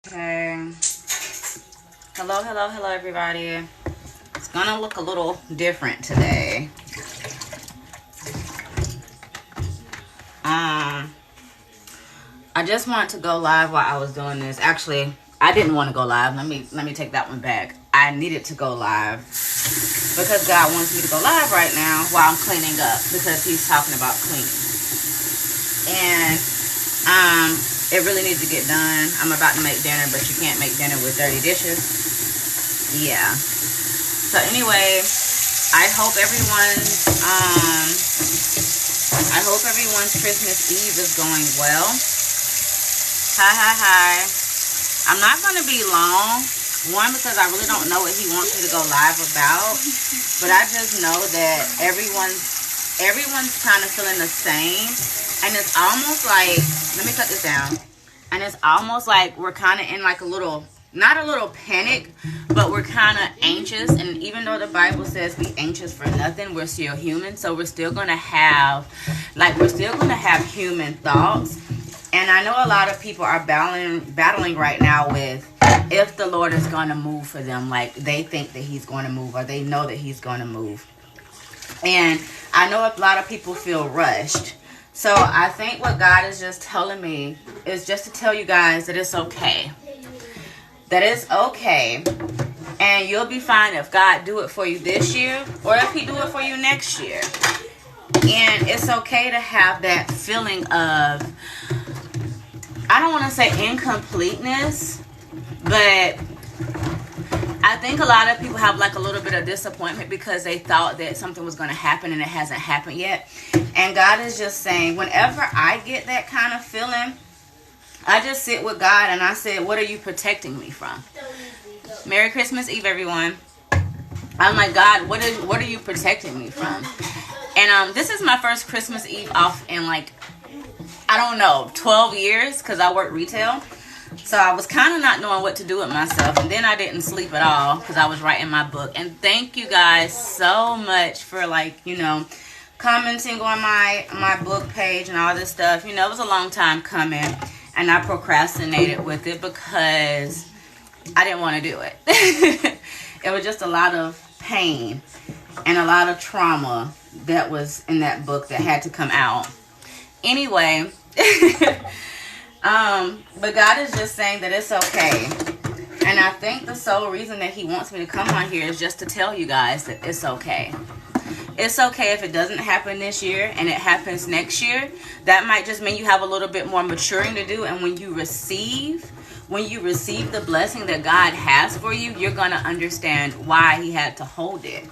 Okay. Hello, everybody. It's gonna look a little different today. Um, I just wanted to go live while I was doing this. Actually, I didn't want to go live. Let me take that one back. I needed to go live because God wants me to go live right now while I'm cleaning up because He's talking about cleaning. And it really needs to get done. I'm about to make dinner, but you can't make dinner with dirty dishes. Yeah. So anyway, I hope everyone's Christmas Eve is going well. Hi. I'm not gonna be long. One, because I really don't know what he wants me to go live about, but I just know that everyone's kind of feeling the same, and it's almost like, let me cut this down, and it's almost like we're kind of in like a little, not a little panic, but we're kind of anxious. And even though the Bible says be anxious for nothing, we're still human, so we're still gonna have human thoughts. And I know a lot of people are battling right now with if the Lord is going to move for them. Like, they think that He's going to move, or they know that He's going to move. And I know a lot of people feel rushed. So I think what God is just telling me is just to tell you guys that it's okay. That it's okay. And you'll be fine if God do it for you this year, or if He do it for you next year. And it's okay to have that feeling of, I don't want to say incompleteness, but I think a lot of people have like a little bit of disappointment because they thought that something was going to happen and it hasn't happened yet. And God is just saying, whenever I get that kind of feeling, I just sit with God and I said, what are you protecting me from? Merry Christmas Eve, everyone. I'm like, God, what are you protecting me from? And this is my first Christmas Eve off in like, I don't know, 12 years, because I work retail. So I was kind of not knowing what to do with myself. And then I didn't sleep at all because I was writing my book. And thank you guys so much for, like, commenting on my book page and all this stuff. It was a long time coming. And I procrastinated with it because I didn't want to do it. It was just a lot of pain and a lot of trauma that was in that book that had to come out. Anyway, but God is just saying that it's okay. And I think the sole reason that He wants me to come on here is just to tell you guys that it's okay. It's okay if it doesn't happen this year and it happens next year. That might just mean you have a little bit more maturing to do. And when you receive the blessing that God has for you, you're going to understand why He had to hold it.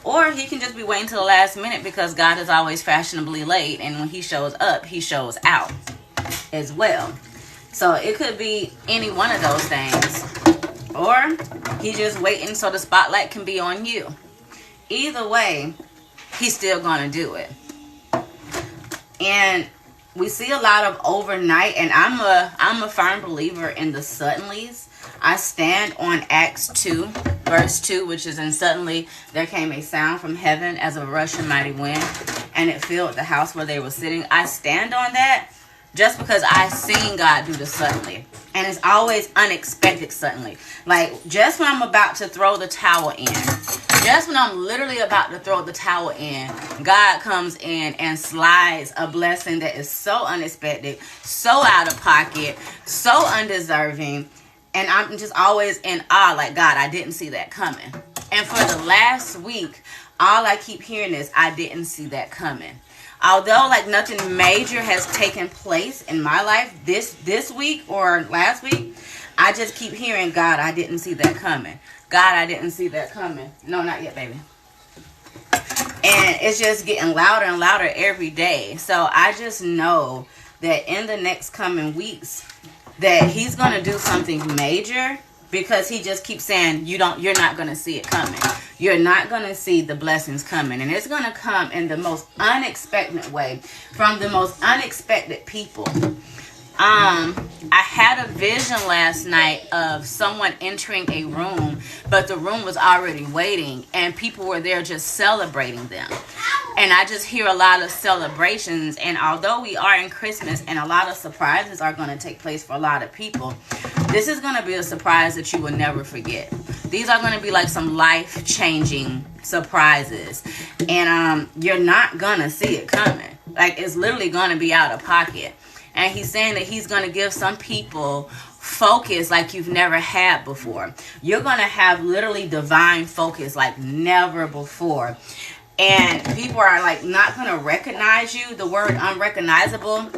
Or He can just be waiting till the last minute because God is always fashionably late. And when He shows up, He shows out as well. So it could be any one of those things. Or He's just waiting so the spotlight can be on you. Either way, He's still going to do it. And we see a lot of overnight. And I'm a firm believer in the suddenlies. I stand on Acts 2, verse 2, which is, and suddenly there came a sound from heaven as of a rushing mighty wind, and it filled the house where they were sitting. I stand on that just because I've seen God do the suddenly. And it's always unexpected suddenly. Like, just when I'm about to throw the towel in, just when I'm literally about to throw the towel in, God comes in and slides a blessing that is so unexpected, so out of pocket, so undeserving. And I'm just always in awe, like, God, I didn't see that coming. And for the last week, all I keep hearing is, I didn't see that coming. Although, like, nothing major has taken place in my life this week or last week, I just keep hearing, God, I didn't see that coming. God, I didn't see that coming. No, not yet, baby. And it's just getting louder and louder every day. So I just know that in the next coming weeks, that He's going to do something major, because He just keeps saying, you're not going to see it coming. You're not going to see the blessings coming. And it's going to come in the most unexpected way, from the most unexpected people. I had a vision last night of someone entering a room, but the room was already waiting and people were there just celebrating them. And I just hear a lot of celebrations. And although we are in Christmas and a lot of surprises are going to take place for a lot of people, this is going to be a surprise that you will never forget. These are going to be like some life-changing surprises. And you're not going to see it coming. Like, it's literally going to be out of pocket. And he's saying that he's going to give some people focus like you've never had before. You're going to have literally divine focus like never before. And people are like not going to recognize you. The word unrecognizable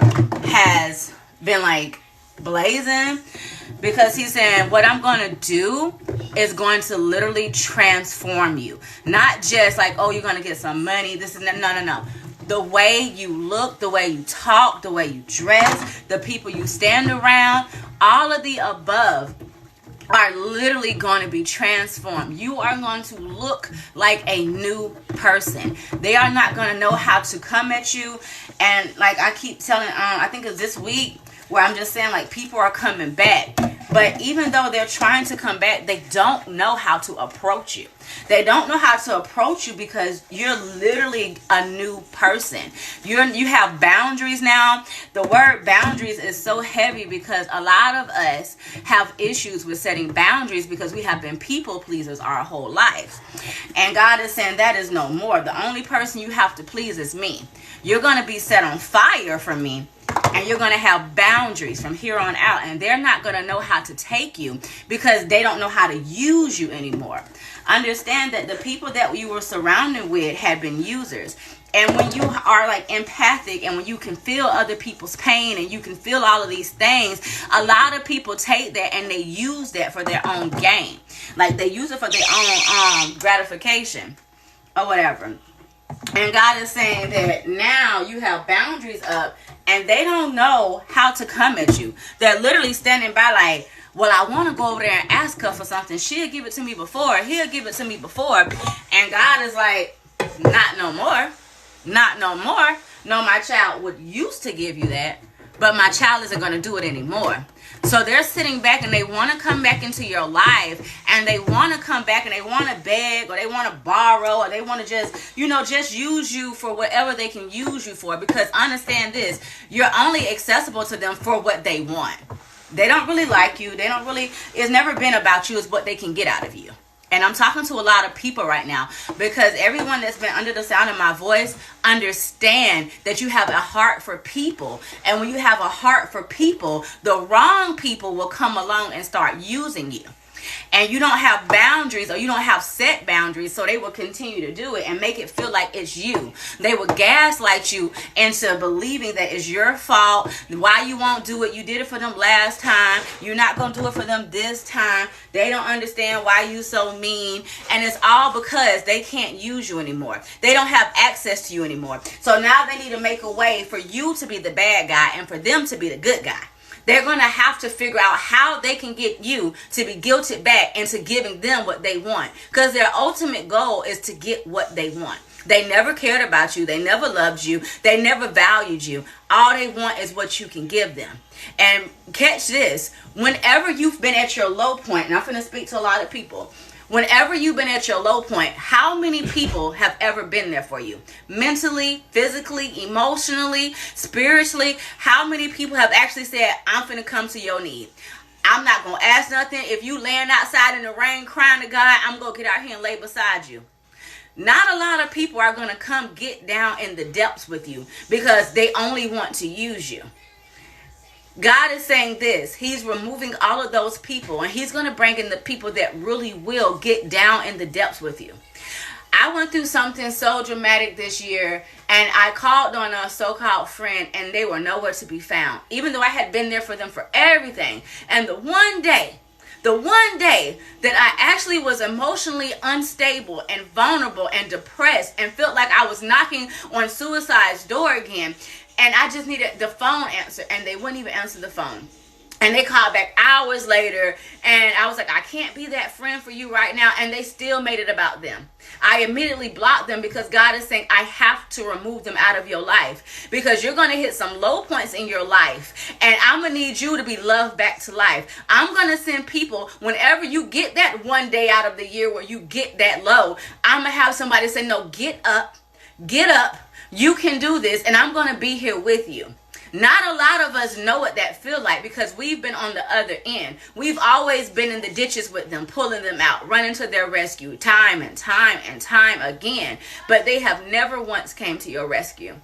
has been like blazing, because he's saying what I'm going to do is going to literally transform you. Not just like, oh, you're going to get some money. This is no. The way you look, the way you talk, the way you dress, the people you stand around, all of the above are literally going to be transformed. You are going to look like a new person. They are not going to know how to come at you. And like I keep telling, I think it's this week where I'm just saying, like, people are coming back. But even though they're trying to come back, they don't know how to approach you. They don't know how to approach you because you're literally a new person. You have boundaries now. The word boundaries is so heavy because a lot of us have issues with setting boundaries because we have been people pleasers our whole lives. And God is saying that is no more. The only person you have to please is me. You're going to be set on fire for me. And you're going to have boundaries from here on out. And they're not going to know how to take you because they don't know how to use you anymore. Understand that the people that you were surrounded with had been users. And when you are like empathic and when you can feel other people's pain and you can feel all of these things, a lot of people take that and they use that for their own gain. Like they use it for their own gratification or whatever. And God is saying that now you have boundaries up and they don't know how to come at you. They're literally standing by like, well, I want to go over there and ask her for something. She'll give it to me before. He'll give it to me before. And God is like, not no more. Not no more. No, my child would used to give you that, but my child isn't going to do it anymore. So they're sitting back and they want to come back into your life and they want to come back and they want to beg or they want to borrow or they want to just use you for whatever they can use you for. Because understand this, you're only accessible to them for what they want. They don't really like you. It's never been about you. It's what they can get out of you. And I'm talking to a lot of people right now because everyone that's been under the sound of my voice understand that you have a heart for people. And when you have a heart for people, the wrong people will come along and start using you. And you don't have boundaries or you don't have set boundaries, so they will continue to do it and make it feel like it's you. They will gaslight you into believing that it's your fault, why you won't do it. You did it for them last time. You're not going to do it for them this time. They don't understand why you so mean. And it's all because they can't use you anymore. They don't have access to you anymore. So now they need to make a way for you to be the bad guy and for them to be the good guy. They're going to have to figure out how they can get you to be guilted back into giving them what they want. Because their ultimate goal is to get what they want. They never cared about you. They never loved you. They never valued you. All they want is what you can give them. And catch this. Whenever you've been at your low point, and I'm going to speak to a lot of people. Whenever you've been at your low point, how many people have ever been there for you? Mentally, physically, emotionally, spiritually, how many people have actually said, I'm finna come to your need? I'm not going to ask nothing. If you laying outside in the rain crying to God, I'm going to get out here and lay beside you. Not a lot of people are going to come get down in the depths with you because they only want to use you. God is saying this. He's removing all of those people and he's going to bring in the people that really will get down in the depths with you. I went through something so dramatic this year and I called on a so-called friend and they were nowhere to be found, even though I had been there for them for everything. And the one day that I actually was emotionally unstable and vulnerable and depressed and felt like I was knocking on suicide's door again. And I just needed the phone answer and they wouldn't even answer the phone. And they called back hours later, and I was like, I can't be that friend for you right now. And they still made it about them. I immediately blocked them because God is saying, I have to remove them out of your life, because you're going to hit some low points in your life, and I'm going to need you to be loved back to life. I'm going to send people whenever you get that one day out of the year where you get that low. I'm going to have somebody say, no, get up, you can do this, and I'm going to be here with you. Not a lot of us know what that feel like, because we've been on the other end. We've always been in the ditches with them, pulling them out, running to their rescue time and time and time again. But they have never once came to your rescue.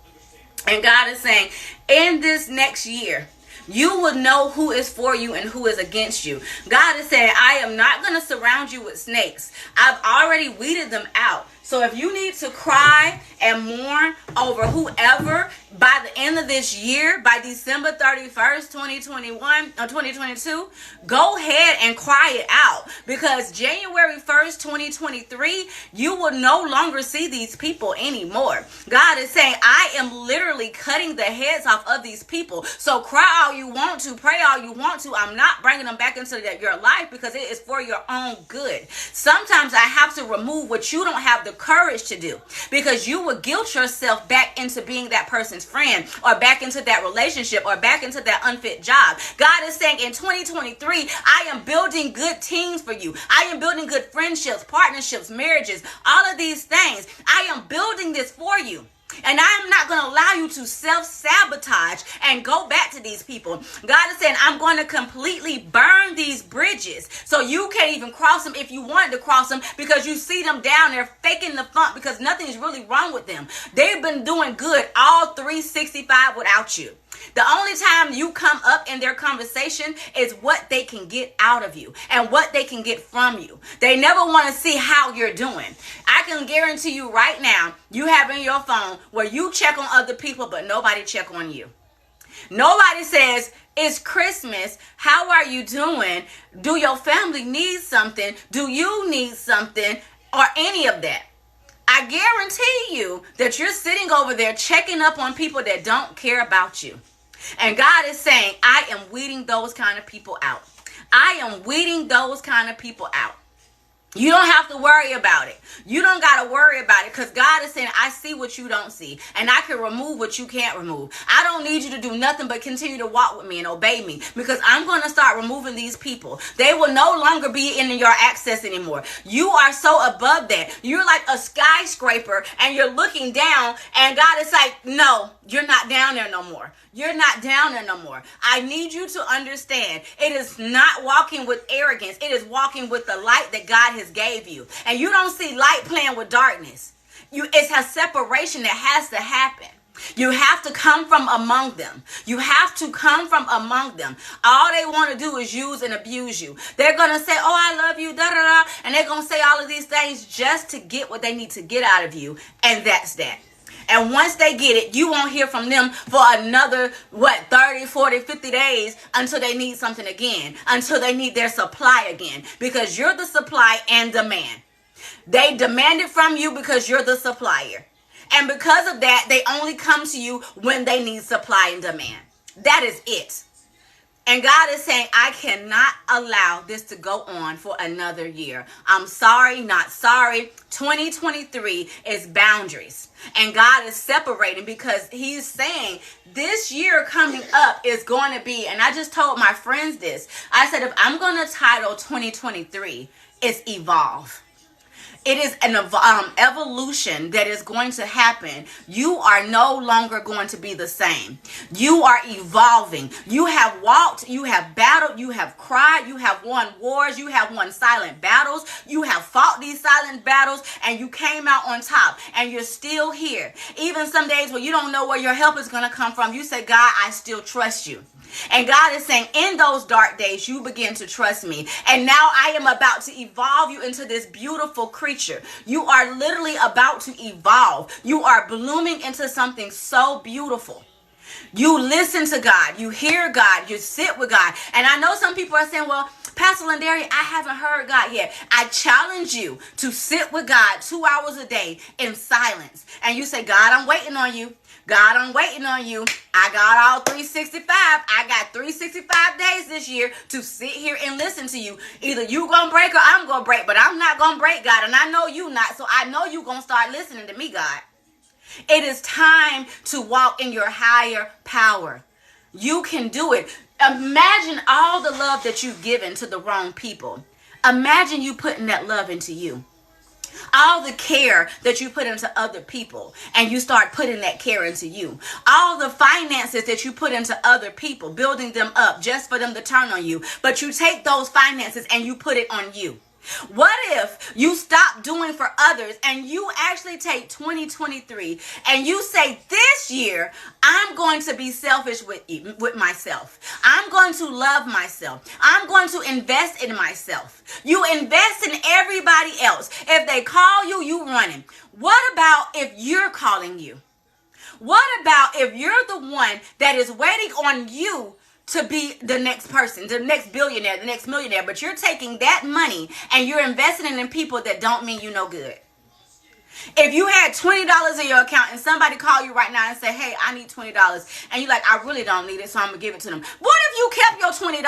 And God is saying, in this next year, you will know who is for you and who is against you. God is saying, I am not going to surround you with snakes. I've already weeded them out. So if you need to cry and mourn over whoever by the end of this year, by December 31st, 2021 or 2022, go ahead and cry it out, because January 1st, 2023, you will no longer see these people anymore. God is saying, I am literally cutting the heads off of these people. So cry all you want to, pray all you want to. I'm not bringing them back into your life, because it is for your own good. Sometimes I have to remove what you don't have the courage to do, because you will guilt yourself back into being that person's friend, or back into that relationship, or back into that unfit job. God is saying, in 2023, I am building good teams for you. I am building good friendships, partnerships, marriages, all of these things. I am building this for you. And I am not going to allow you to self-sabotage and go back to these people. God is saying, I'm going to completely burn these bridges so you can't even cross them if you wanted to cross them, because you see them down there faking the funk, because nothing is really wrong with them. They've been doing good all 365 without you. The only time you come up in their conversation is what they can get out of you and what they can get from you. They never want to see how you're doing. I can guarantee you right now, you have in your phone where you check on other people, but nobody check on you. Nobody says, it's Christmas, how are you doing? Do your family need something? Do you need something? Or any of that. I guarantee you that you're sitting over there checking up on people that don't care about you. And God is saying, I am weeding those kind of people out. I am weeding those kind of people out. You don't have to worry about it. You don't got to worry about it, because God is saying, I see what you don't see, and I can remove what you can't remove. I don't need you to do nothing but continue to walk with me and obey me, because I'm going to start removing these people. They will no longer be in your access anymore. You are so above that. You're like a skyscraper, and you're looking down, and God is like, no, you're not down there no more. You're not down there no more. I need you to understand, it is not walking with arrogance. It is walking with the light that God has gave you. And you don't see light playing with darkness. It's a separation that has to happen. You have to come from among them. You have to come from among them. All they want to do is use and abuse you. They're going to say, oh, I love you, da da da. And they're going to say all of these things just to get what they need to get out of you. And that's that. And once they get it, you won't hear from them for another, 30, 40, 50 days until they need something again, until they need their supply again, because you're the supply and demand. They demand it from you because you're the supplier. And because of that, they only come to you when they need supply and demand. That is it. And God is saying, I cannot allow this to go on for another year. I'm sorry, not sorry. 2023 is boundaries. And God is separating, because he's saying this year coming up is going to be, and I just told my friends this. I said, if I'm going to title 2023, it's Evolve. It is an evolution that is going to happen. You are no longer going to be the same. You are evolving. You have walked, you have battled, you have cried, you have won wars, you have won silent battles, you have fought these silent battles, and you came out on top, and you're still here. Even some days where you don't know where your help is going to come from, you say, God, I still trust you. And God is saying, in those dark days, you begin to trust me. And now I am about to evolve you into this beautiful creature. You are literally about to evolve. You are blooming into something so beautiful. You listen to God. You hear God. You sit with God. And I know some people are saying, well, Pastor Landari, I haven't heard God yet. I challenge you to sit with God 2 hours a day in silence. And you say, God, I'm waiting on you. God, I'm waiting on you. I got all 365. I got 365 days this year to sit here and listen to you. Either you gonna break or I'm gonna break, but I'm not gonna break, God. And I know you not, so I know you gonna start listening to me, God. It is time to walk in your higher power. You can do it. Imagine all the love that you've given to the wrong people. Imagine you putting that love into you. All the care that you put into other people, and you start putting that care into you. All the finances that you put into other people, building them up just for them to turn on you. But you take those finances and you put it on you. What if you stop doing for others and you actually take 2023 and you say, this year, I'm going to be selfish with myself. I'm going to love myself. I'm going to invest in myself. You invest in everybody else. If they call you, you running. What about if you're calling you? What about if you're the one that is waiting on you to be the next person, the next billionaire, the next millionaire, but you're taking that money and you're investing it in people that don't mean you no good? If you had $20 in your account and somebody call you right now and say, hey, I need $20, and you're like, I really don't need it, so I'm gonna give it to them. What if you kept your $20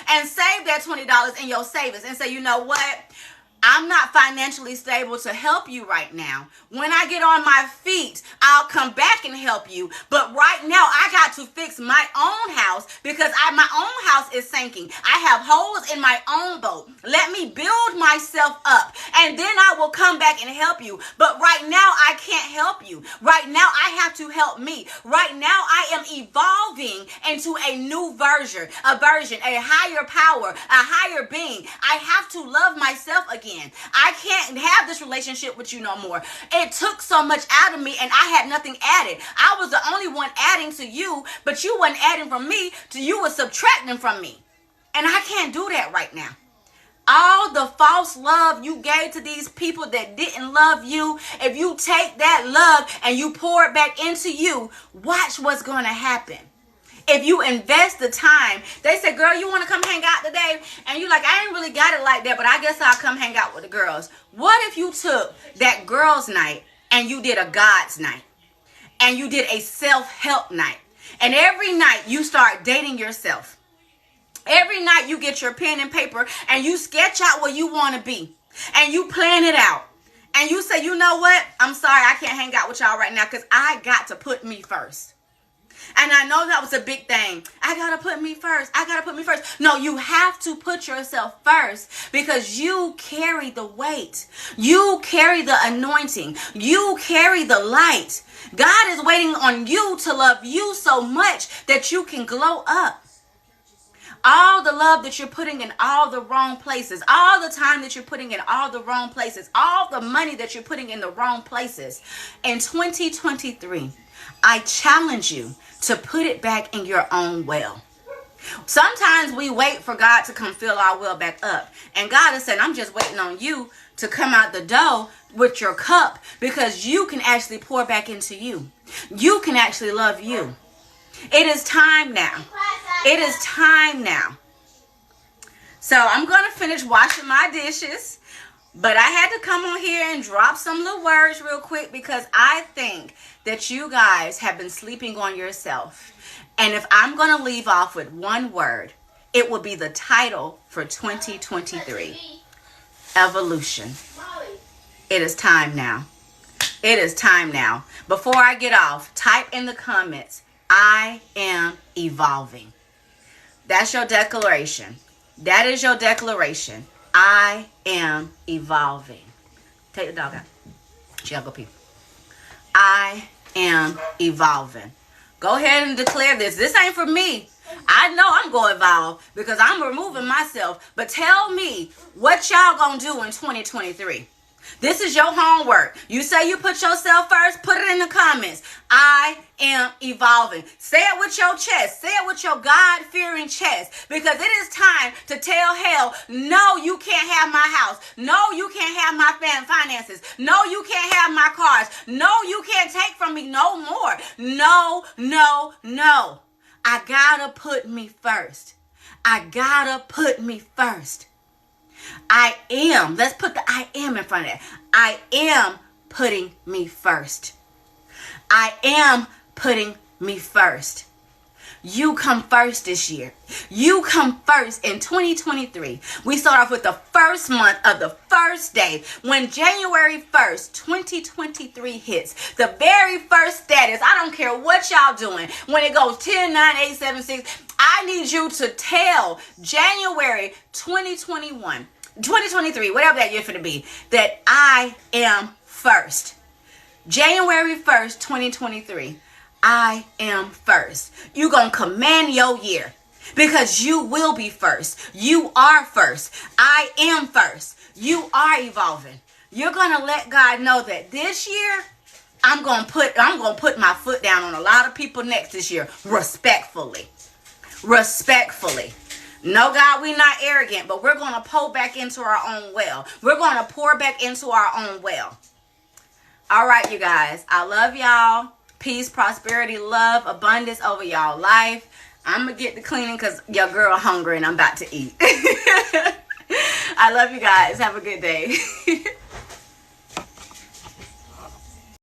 and saved that $20 in your savings and say, you know what? I'm not financially stable to help you right now. When I get on my feet, I'll come back and help you. But right now, I got to fix my own house because my own house is sinking. I have holes in my own boat. Let me build myself up, and then I will come back and help you. But right now, I can't help you. Right now, I have to help me. Right now, I am evolving into a new version, a higher power, a higher being. I have to love myself again. I can't have this relationship with you no more. It took so much out of me and I had nothing added. I was the only one adding to you, but you weren't adding from me, you were subtracting from me. And I can't do that right now. All the false love you gave to these people that didn't love you, if you take that love and you pour it back into you, watch what's going to happen. If you invest the time, they say, girl, you want to come hang out today? And you're like, I ain't really got it like that, but I guess I'll come hang out with the girls. What if you took that girls' night and you did a God's night? And you did a self-help night? And every night you start dating yourself. Every night you get your pen and paper and you sketch out where you want to be. And you plan it out. And you say, you know what? I'm sorry, I can't hang out with y'all right now because I got to put me first. And I know that was a big thing. I got to put me first. I got to put me first. No, you have to put yourself first because you carry the weight. You carry the anointing. You carry the light. God is waiting on you to love you so much that you can glow up. All the love that you're putting in all the wrong places, all the time that you're putting in all the wrong places, all the money that you're putting in the wrong places. In 2023, I challenge you to put it back in your own well. Sometimes we wait for God to come fill our well back up. And God is saying, I'm just waiting on you to come out the door with your cup because you can actually pour back into you. You can actually love you. It is time now. It is time now. So I'm going to finish washing my dishes. But I had to come on here and drop some little words real quick because I think that you guys have been sleeping on yourself. And if I'm going to leave off with one word, it will be the title for 2023. Evolution. It is time now. It is time now. Before I get off, type in the comments, I am evolving. That's your declaration. That is your declaration. I am evolving. Take the dog out. She gotta go pee. I am evolving. Go ahead and declare this. This ain't for me. I know I'm going to evolve because I'm removing myself. But tell me what y'all gonna do in 2023. This is your homework. You say you put yourself first, put it in the comments. I am evolving. Say it with your chest. Say it with your God-fearing chest. Because it is time to tell hell, no, you can't have my house. No, you can't have my finances. No, you can't have my cars. No, you can't take from me no more. No, no, no. I gotta put me first. I gotta put me first. I am. Let's put the I am in front of it. I am putting me first. I am putting me first. You come first this year. You come first in 2023. We start off with the first month of the first day. When January 1st, 2023 hits, the very first status, I don't care what y'all doing, when it goes 10, 9, 8, 7, 6, I need you to tell January 2023, whatever that year for to be, that I am first. January 1st, 2023. I am first. You're going to command your year because you will be first. You are first. I am first. You are evolving. You're going to let God know that this year I'm going to put my foot down on a lot of people next this year respectfully. Respectfully. No, God, we're not arrogant, but we're going to pour back into our own well. We're going to pour back into our own well. All right, you guys. I love y'all. Peace, prosperity, love, abundance over y'all life. I'm going to get the cleaning because your girl hungry and I'm about to eat. I love you guys. Have a good day.